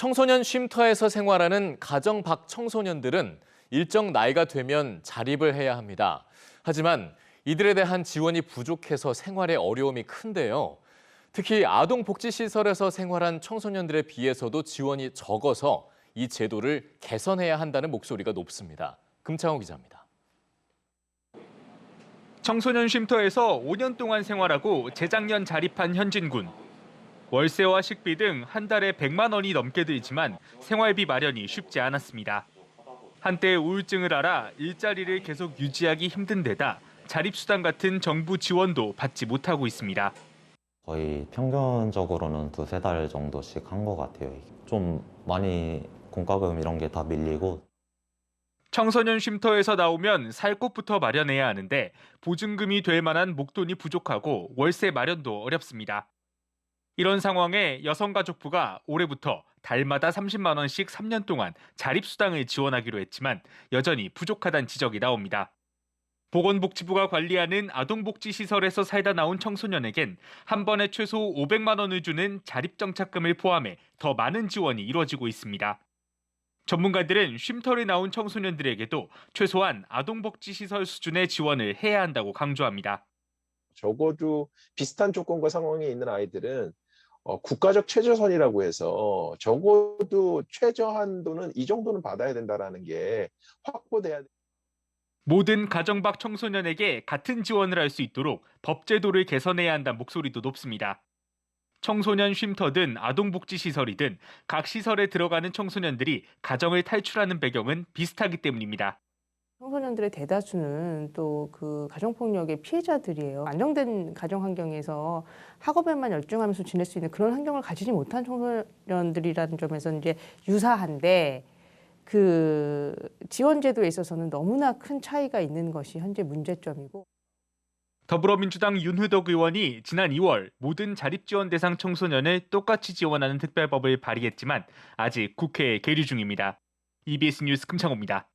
청소년 쉼터에서 생활하는 가정 밖 청소년들은 일정 나이가 되면 자립을 해야 합니다. 하지만 이들에 대한 지원이 부족해서 생활에 어려움이 큰데요. 특히 아동복지시설에서 생활한 청소년들에 비해서도 지원이 적어서 이 제도를 개선해야 한다는 목소리가 높습니다. 금창호 기자입니다. 청소년 쉼터에서 5년 동안 생활하고 재작년 자립한 현진 군. 월세와 식비 등 한 달에 100만 원이 넘게 들지만 생활비 마련이 쉽지 않았습니다. 한때 우울증을 앓아 일자리를 계속 유지하기 힘든 데다 자립수당 같은 정부 지원도 받지 못하고 있습니다. 거의 평균적으로는 두세 달 정도씩 한 것 같아요. 좀 많이 공과금 이런 게 다 밀리고. 청소년 쉼터에서 나오면 살 곳부터 마련해야 하는데 보증금이 될 만한 목돈이 부족하고 월세 마련도 어렵습니다. 이런 상황에 여성가족부가 올해부터 달마다 30만 원씩 3년 동안 자립수당을 지원하기로 했지만 여전히 부족하다는 지적이 나옵니다. 보건복지부가 관리하는 아동복지시설에서 살다 나온 청소년에겐 한 번에 최소 500만 원을 주는 자립정착금을 포함해 더 많은 지원이 이루어지고 있습니다. 전문가들은 쉼터를 나온 청소년들에게도 최소한 아동복지시설 수준의 지원을 해야 한다고 강조합니다. 적어도 비슷한 조건과 상황에 있는 아이들은 국가적 최저선이라고 해서 적어도 최저한도는 이 정도는 받아야 된다는 게 확보돼야 돼요. 모든 가정 밖 청소년에게 같은 지원을 할 수 있도록 법제도를 개선해야 한다는 목소리도 높습니다. 청소년 쉼터든 아동복지시설이든 각 시설에 들어가는 청소년들이 가정을 탈출하는 배경은 비슷하기 때문입니다. 청소년들의 대다수는 또 그 가정폭력의 피해자들이에요. 안정된 가정 환경에서 학업에만 열중하면서 지낼 수 있는 그런 환경을 가지지 못한 청소년들이라는 점에서 이제 유사한데 그 지원 제도에 있어서는 너무나 큰 차이가 있는 것이 현재 문제점이고. 더불어민주당 윤후덕 의원이 지난 2월 모든 자립지원 대상 청소년을 똑같이 지원하는 특별법을 발의했지만 아직 국회에 계류 중입니다. EBS 뉴스 금창호입니다.